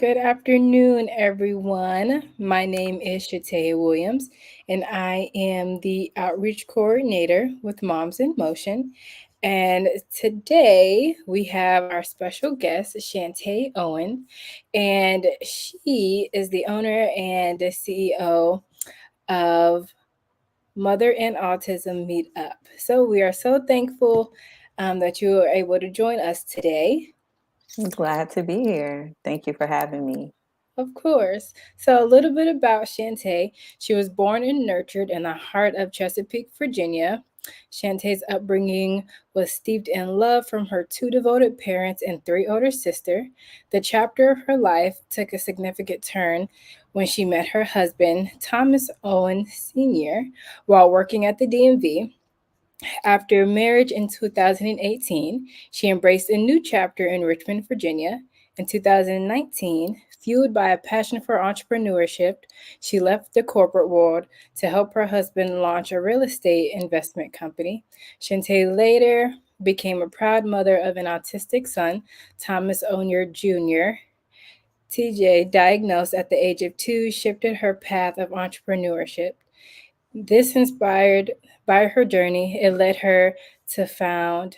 Good afternoon, everyone. My name is Shante Williams, and I am the outreach coordinator with Moms in Motion. And today we have our special guest, Shante Owen, and she is the owner and the CEO of Mother and Autism Meetup. So we are so thankful that you are able to join us today. I'm glad to be here. Thank you for having me. Of course. So, a little bit about Shante. She was born and nurtured in the heart of Chesapeake, Virginia. Shantae's upbringing was steeped in love from her two devoted parents and three older sisters. The chapter of her life took a significant turn when she met her husband, Thomas Owen Sr., while working at the DMV. After marriage in 2018, she embraced a new chapter in Richmond, Virginia. In 2019, fueled by a passion for entrepreneurship, she left the corporate world to help her husband launch a real estate investment company. Shante later became a proud mother of an autistic son, Thomas Onier Jr. TJ, diagnosed at the age of 2, shifted her path of entrepreneurship. This inspired by her journey, it led her to found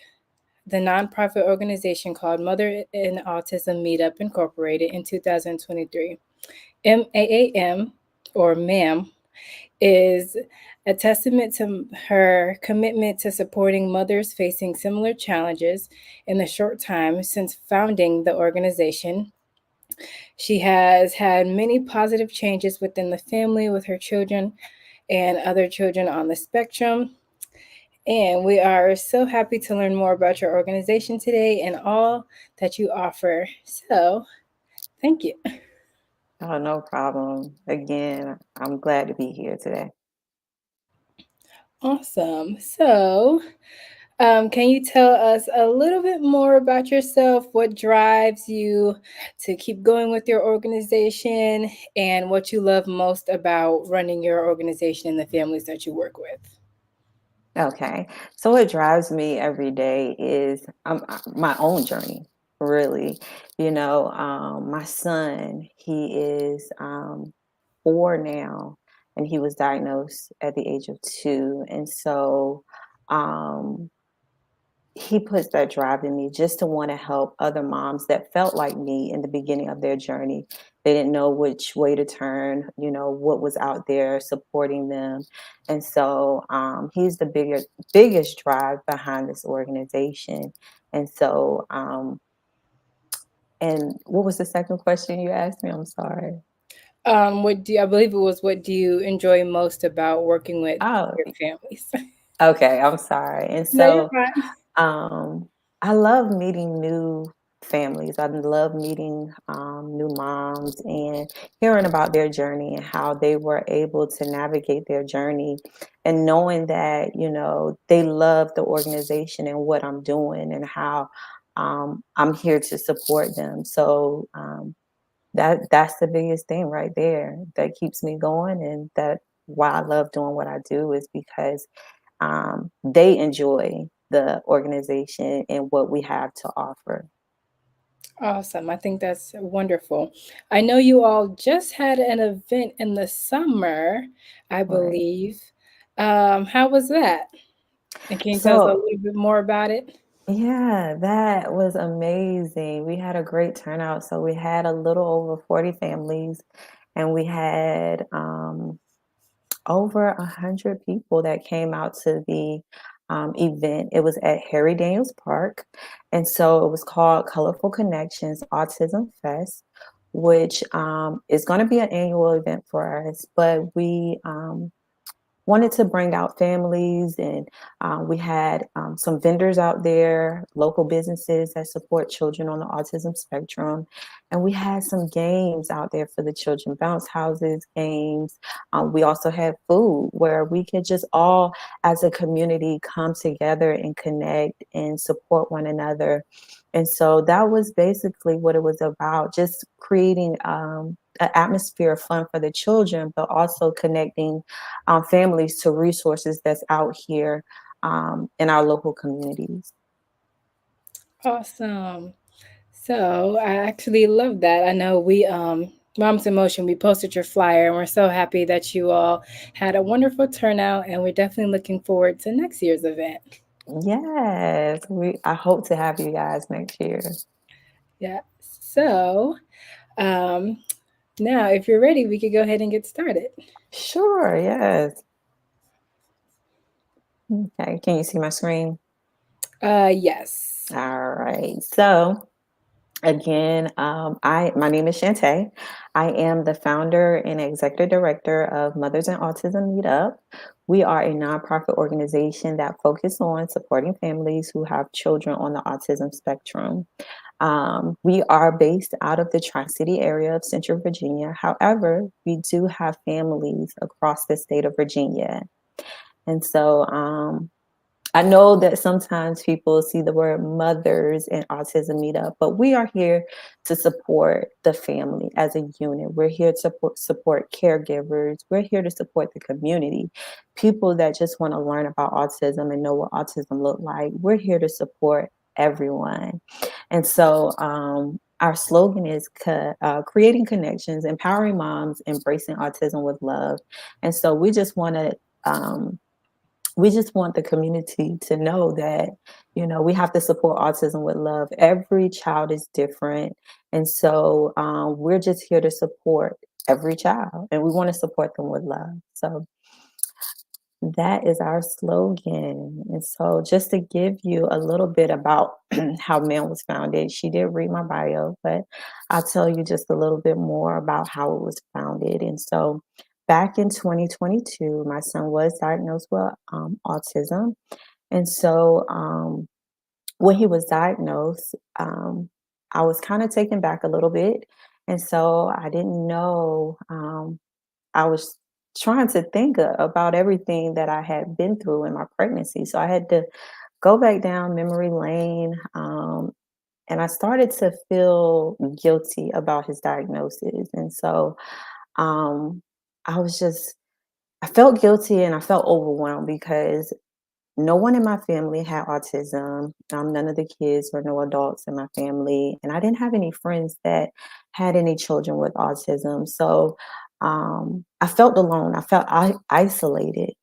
the nonprofit organization called Mother and Autism Meetup Incorporated in 2023. MAAM, or MAAM, is a testament to her commitment to supporting mothers facing similar challenges. In the short time since founding the organization, she has had many positive changes within the family with her children and other children on the spectrum. And we are so happy to learn more about your organization today and all that you offer. So, thank you. Oh, no problem. Again, I'm glad to be here today. Awesome. So, can you tell us a little bit more about yourself? What drives you to keep going with your organization and what you love most about running your organization and the families that you work with? Okay. So what drives me every day is my own journey, really. My son, he is 4 now, and he was diagnosed at the age of 2. And so um, he puts that drive in me just to want to help other moms that felt like me in the beginning of their journey. They didn't know which way to turn, what was out there supporting them. And so he's the biggest drive behind this organization. And so, and what was the second question you asked me? I'm sorry. I believe it was what do you enjoy most about working with Oh, your families? okay. I'm sorry. And No, you're so fine. Um, I love meeting new families. I love meeting new moms and hearing about their journey and how they were able to navigate their journey, and knowing that, they love the organization and what I'm doing and how I'm here to support them. So that's the biggest thing right there that keeps me going, and that why I love doing what I do is because they enjoy the organization and what we have to offer. Awesome. I think that's wonderful. I know you all just had an event in the summer, I Right. believe. How was that? And can you tell us a So, little bit more about it? yeah, that was amazing. We had a great turnout. So, we had a little over 40 families, and we had over 100 people that came out to the event. It was at Harry Daniels Park. And so it was called Colorful Connections Autism Fest, which is going to be an annual event for us. But we wanted to bring out families, and we had some vendors out there, local businesses that support children on the autism spectrum, and we had some games out there for the children, bounce houses, games. We also had food where we could just all as a community come together and connect and support one another. And so that was basically what it was about, just creating an atmosphere of fun for the children, but also connecting families to resources that's out here in our local communities. Awesome. So I actually love that. I know we Moms in Motion, we posted your flyer and we're so happy that you all had a wonderful turnout and we're definitely looking forward to next year's event. Yes, I hope to have you guys next year. Yeah. So um now if you're ready, we could go ahead and get started. Sure, yes. Okay, can you see my screen? Yes. All right. So again, my name is Shante. I am the founder and executive director of Mothers and Autism Meetup. We are a nonprofit organization that focuses on supporting families who have children on the autism spectrum. We are based out of the Tri-City area of Central Virginia. However, we do have families across the state of Virginia. And so I know that sometimes people see the word mothers and autism meetup, but we are here to support the family as a unit. We're here to support caregivers. We're here to support the community, people that just want to learn about autism and know what autism look like. We're here to support everyone. And so our slogan is creating connections, empowering moms, embracing autism with love. And so um, we just want the community to know that, we have to support autism with love. Every child is different. And so we're just here to support every child and we want to support them with love. So that is our slogan. And so, just to give you a little bit about how MAAM was founded, she did read my bio, but I'll tell you just a little bit more about how it was founded. And so, back in 2022, my son was diagnosed with autism. And so, when he was diagnosed, I was kind of taken back a little bit. And so, I didn't know. I was trying to think about everything that I had been through in my pregnancy. So I had to go back down memory lane. And I started to feel guilty about his diagnosis. And so um, I was just, I felt guilty and I felt overwhelmed because no one in my family had autism. None of the kids or no adults in my family. And I didn't have any friends that had any children with autism. So I felt alone. I felt isolated.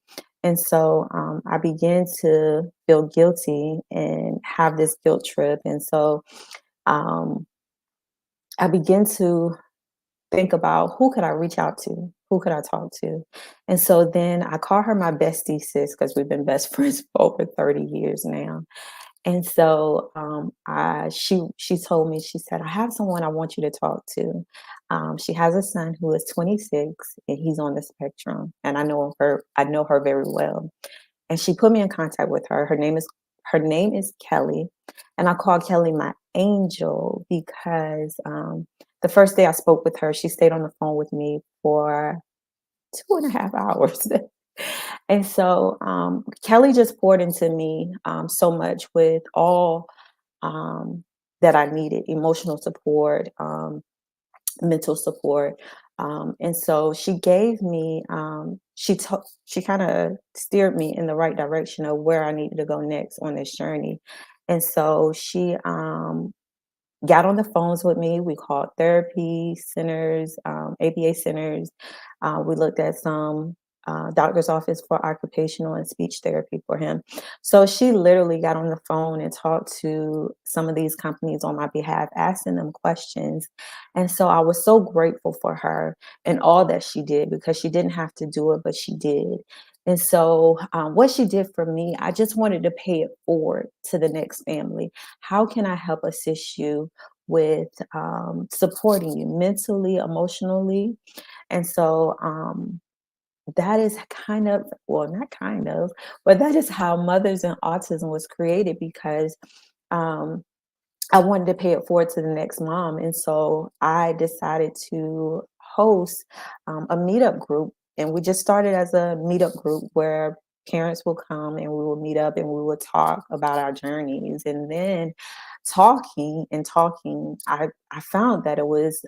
And so I began to feel guilty and have this guilt trip. And so um, I began to think about who could I reach out to? Who could I talk to? And so then I call her my bestie sis because we've been best friends for over 30 years now. And so she told me, she said, I have someone I want you to talk to. She has a son who is 26 and he's on the spectrum. And I know her very well. And she put me in contact with her. Her name is Kelly. And I call Kelly my angel because the first day I spoke with her, she stayed on the phone with me for 2.5 hours. And so Kelly just poured into me so much with all um, that I needed: emotional support, mental support. And so she gave me, she kind of steered me in the right direction of where I needed to go next on this journey. And so she got on the phones with me. We called therapy centers, ABA centers. We looked at some doctor's office for occupational and speech therapy for him. So she literally got on the phone and talked to some of these companies on my behalf, asking them questions. And so I was so grateful for her and all that she did because she didn't have to do it, but she did. And so, what she did for me, I just wanted to pay it forward to the next family. How can I help assist you with supporting you mentally, emotionally? And so that is kind of, well, not kind of, but that is how Mothers in Autism was created because um, I wanted to pay it forward to the next mom. And so I decided to host a meetup group. And we just started as a meetup group where parents will come and we will meet up and we will talk about our journeys. And then talking and talking, I found that it was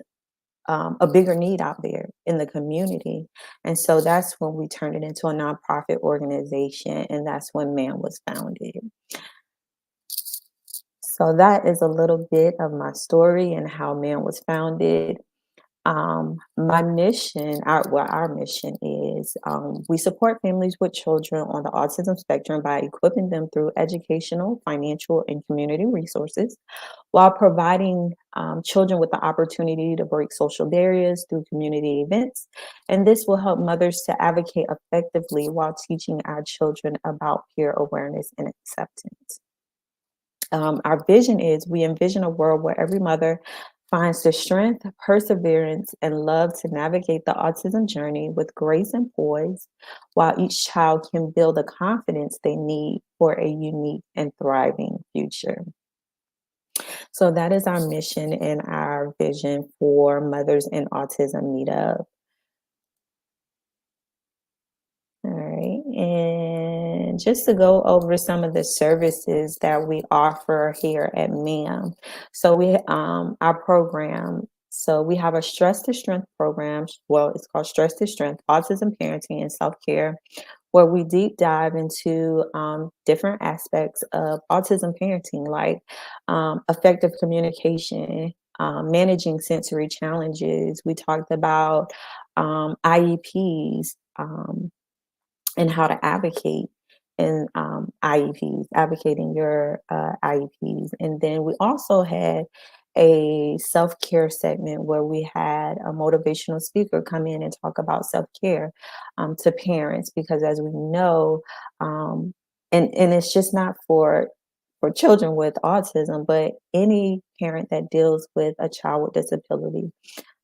a bigger need out there in the community. And so that's when we turned it into a nonprofit organization. And that's when MAAM was founded. So that is a little bit of my story and how MAAM was founded. My mission, our mission is we support families with children on the autism spectrum by equipping them through educational, financial, and community resources while providing children with the opportunity to break social barriers through community events. And this will help mothers to advocate effectively while teaching our children about peer awareness and acceptance. Our vision is we envision a world where every mother finds the strength, perseverance, and love to navigate the autism journey with grace and poise, while each child can build the confidence they need for a unique and thriving future. So that is our mission and our vision for Mothers in Autism Meetup. All right. And just to go over some of the services that we offer here at MAM. So we our program, so we have a stress to strength program. Well, it's called Stress to Strength, Autism Parenting and Self-Care, where we deep dive into different aspects of autism parenting, like effective communication, managing sensory challenges. We talked about IEPs. And how to advocate in IEPs, advocating your IEPs. And then we also had a self care segment where we had a motivational speaker come in and talk about self care to parents, because as we know, and it's just not for children with autism, but any parent that deals with a child with disability.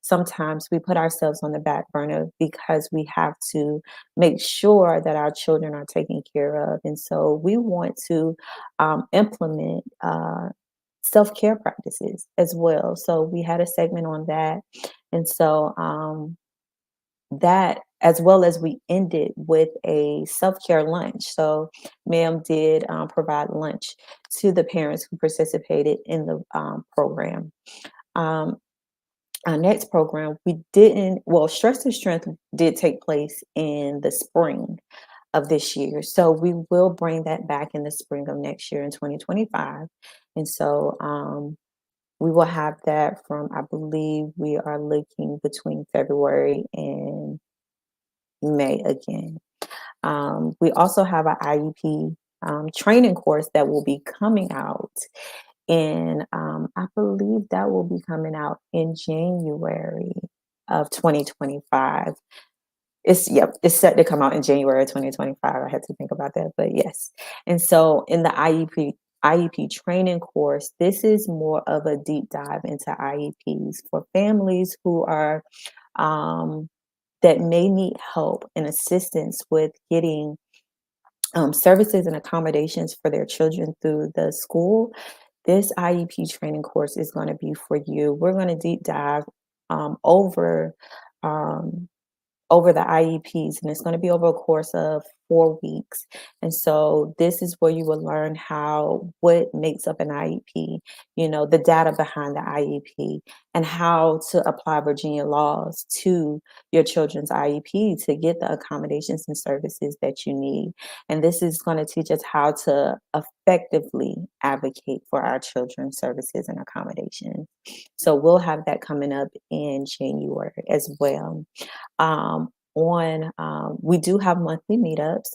Sometimes we put ourselves on the back burner because we have to make sure that our children are taken care of. And so we want to implement self care practices as well. So we had a segment on that. And so that, as well as we ended with a self care lunch. So, ma'am did provide lunch to the parents who participated in the program. Um, our next program, we didn't, well, Stress to Strength did take place in the spring of this year. So we will bring that back in the spring of next year in 2025. And so we will have that from, I believe we are looking between February and May again. We also have an IEP training course that will be coming out. And I believe that will be coming out in January of 2025. It's set to come out in January of 2025. I had to think about that, but yes. And so in the IEP training course, this is more of a deep dive into IEPs for families who are um, that may need help and assistance with getting services and accommodations for their children through the school. This IEP training course is going to be for you. We're going to deep dive um, over um, over the IEPs, and it's going to be over a course of 4 weeks. And so this is where you will learn what makes up an IEP, the data behind the IEP, and how to apply Virginia laws to your children's IEP to get the accommodations and services that you need. And this is going to teach us how to effectively advocate for our children's services and accommodations. So we'll have that coming up in January as well. We do have monthly meetups.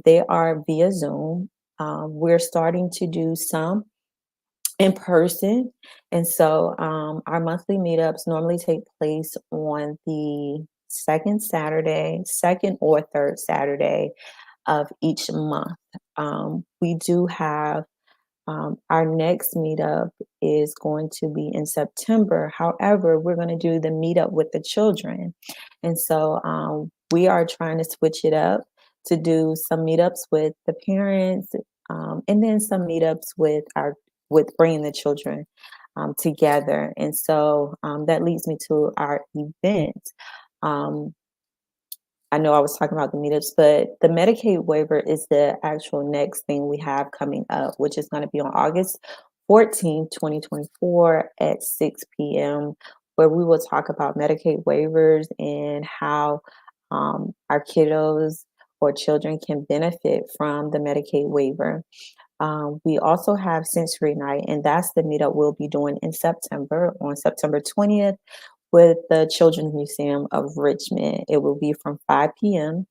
They are via Zoom. We're starting to do some in person. And so our monthly meetups normally take place on the second or third Saturday of each month. We do have our next meetup is going to be in September. However, we're going to do the meetup with the children. And so we are trying to switch it up to do some meetups with the parents, and then some meetups with bringing the children together. And so that leads me to our event. Um, I know I was talking about the meetups, but the Medicaid waiver is the actual next thing we have coming up, which is going to be on August 14th, 2024 at 6 p.m., where we will talk about Medicaid waivers and how our kiddos or children can benefit from the Medicaid waiver. We also have Sensory Night, and that's the meetup we'll be doing in September, on September 20th, with the Children's Museum of Richmond. It will be from 5 p.m.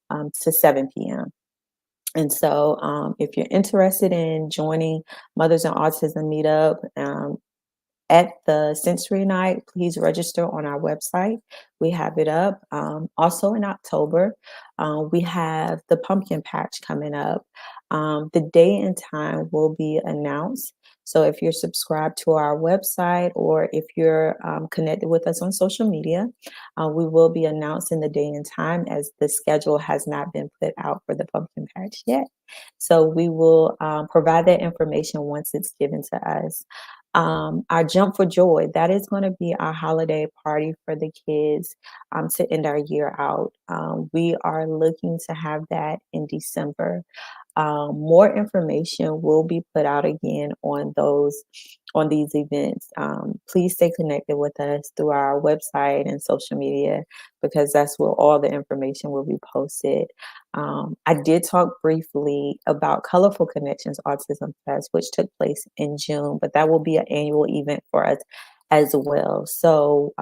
To 7 p.m. And so, if you're interested in joining Mothers and Autism Meetup, at the sensory night, please register on our website. We have it up. Also in October, we have the pumpkin patch coming up. The day and time will be announced. So if you're subscribed to our website or if you're connected with us on social media, we will be announcing the day and time as the schedule has not been put out for the pumpkin patch yet. So we will provide that information once it's given to us. Our Jump for Joy, that is going to be our holiday party for the kids to end our year out. We are looking to have that in December. More information will be put out again on these events. Please stay connected with us through our website and social media because that's where all the information will be posted. I did talk briefly about Colorful Connections Autism Fest, which took place in June, but that will be an annual event for us as well. So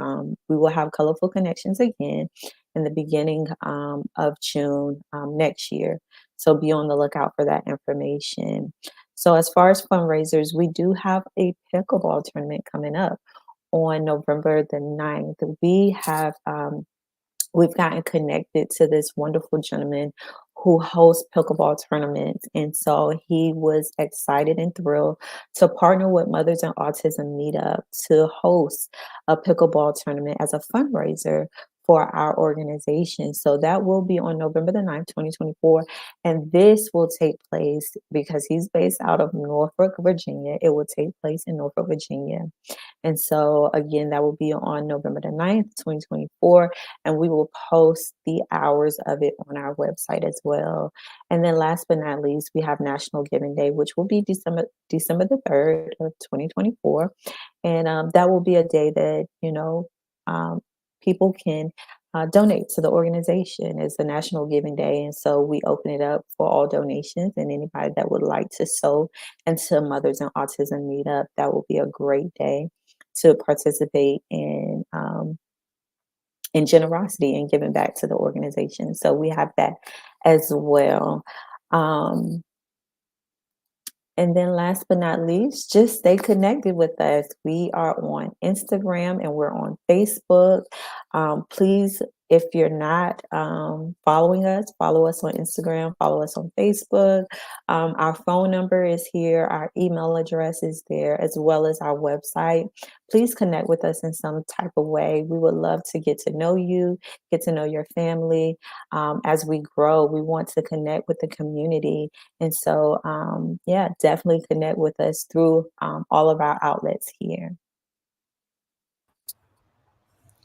we will have Colorful Connections again in the beginning of June next year. So be on the lookout for that information. So as far as fundraisers, we do have a pickleball tournament coming up on November the 9th. We've gotten connected to this wonderful gentleman who hosts pickleball tournaments. And so he was excited and thrilled to partner with Mothers and Autism Meetup to host a pickleball tournament as a fundraiser for our organization. So that will be on November the 9th, 2024. And this will take place because he's based out of Norfolk, Virginia. It will take place in Norfolk, Virginia. And so, again, that will be on November the 9th, 2024, and we will post the hours of it on our website as well. And then last but not least, we have National Giving Day, which will be December the 3rd of 2024. And that will be a day that, people can donate to the organization. It's a National Giving Day, and so we open it up for all donations and anybody that would like to sow into Mothers and Autism Meetup. That will be a great day to participate in generosity and giving back to the organization. So we have that as well. Um, and then last but not least, just stay connected with us. We are on Instagram and we're on Facebook. Please, if you're not following us, follow us on Instagram, follow us on Facebook. Our phone number is here, our email address is there, as well as our website. Please connect with us in some type of way. We would love to get to know you, get to know your family. As we grow, we want to connect with the community. And so, yeah, definitely connect with us through all of our outlets here.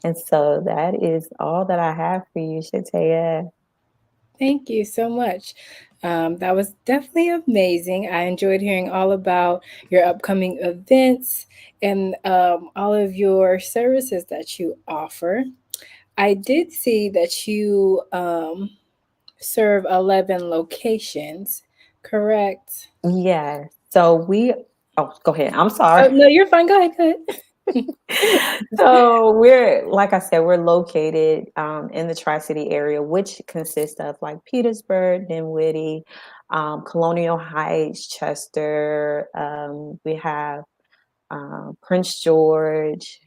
And so that is all that I have for you, Shatea. Thank you so much. That was definitely amazing. I enjoyed hearing all about your upcoming events and all of your services that you offer. I did see that you serve 11 locations, correct? Yeah. Oh, go ahead. I'm Oh, sorry. no, you're fine. Go ahead. Go ahead. So like I said, we're located in the Tri-City area, which consists of like Petersburg, Dinwiddie, Colonial Heights, Chester. We have Prince George,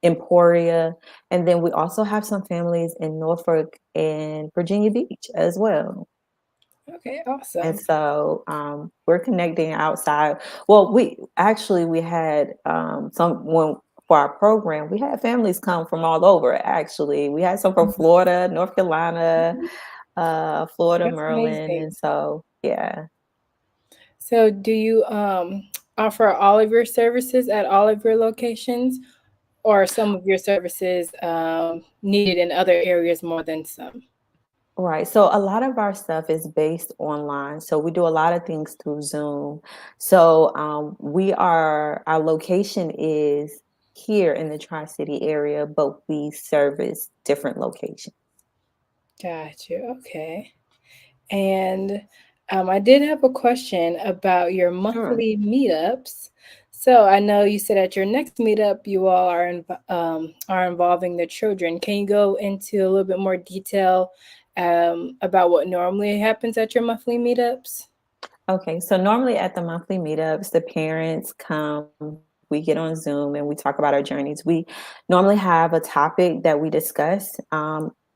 Emporia, and then we also have some families in Norfolk and Virginia Beach as well. Okay, And awesome. so we're connecting outside. Well, we had someone for our program. We had families come from all over. Actually, we had some from Florida, North Carolina, Florida, That's Maryland, amazing. and so yeah. So, do you offer all of your services at all of your locations, or are some of your services needed in other areas more than some? Right. So a lot of our stuff is based online. So we do a lot of things through Zoom. So our location is here in the Tri-City area, but we service different locations. Got you. Okay. And I did have a question about your Sure. monthly meetups. So I know you said at your next meetup you all are involving the children. Can you go into a little bit more detail about what normally happens at your monthly meetups? Okay, so normally at the monthly meetups, the parents come, we get on Zoom and we talk about our journeys. We normally have a topic that we discuss.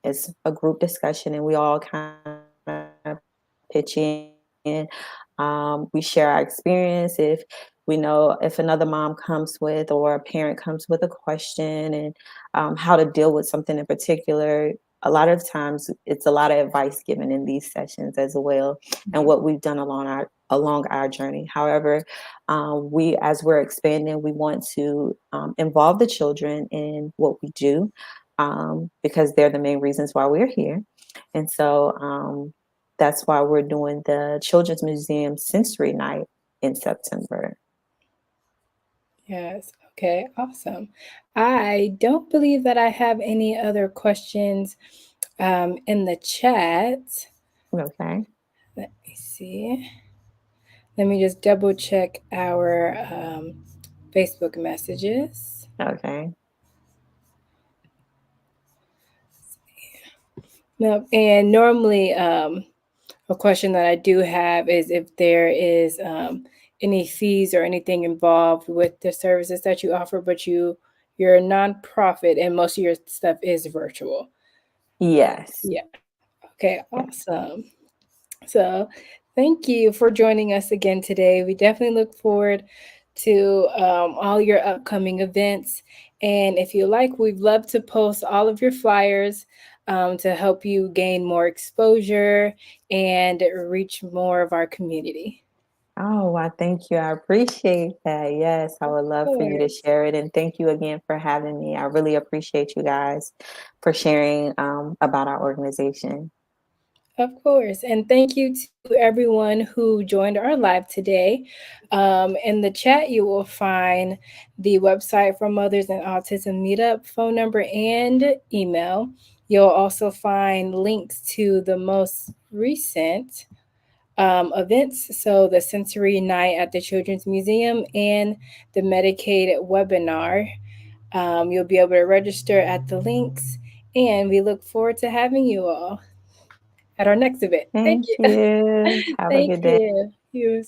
It's a group discussion, and we all kind of pitch in. We share our experience. If we know if another mom comes with or a parent comes with a question and how to deal with something in particular, a lot of times it's a lot of advice given in these sessions as well, and what we've done along our journey. However, we as we're expanding, we want to involve the children in what we do, because they're the main reasons why we're here. And so that's why we're doing the Children's Museum Sensory Night in September. Yes. Okay. Awesome. I don't believe that I have any other questions in the chat. Okay. Let me see. Let me just double check our Facebook messages. Okay. No, and normally, a question that I do have is if there is any fees or anything involved with the services that you offer, but you're a nonprofit and most of your stuff is virtual. Yes. Yeah. Okay. Yes. Awesome. So, thank you for joining us again today. We definitely look forward to all your upcoming events. And if you like, we'd love to post all of your flyers to help you gain more exposure and reach more of our community. Oh, well, thank you. I appreciate that. Yes, I Of would love for you to course. share it. And thank you again for having me. I really appreciate you guys for sharing about our organization. Of course. And thank you to everyone who joined our live today. In the chat, you will find the website for Mothers and Autism Meetup, phone number, and email. You'll also find links to the most recent events. So, the Sensory Night at the Children's Museum and the Medicaid webinar. You'll be able to register at the links. And we look forward to having you all at our next event. Thank Thank you. you. Have a Thank good day. you. You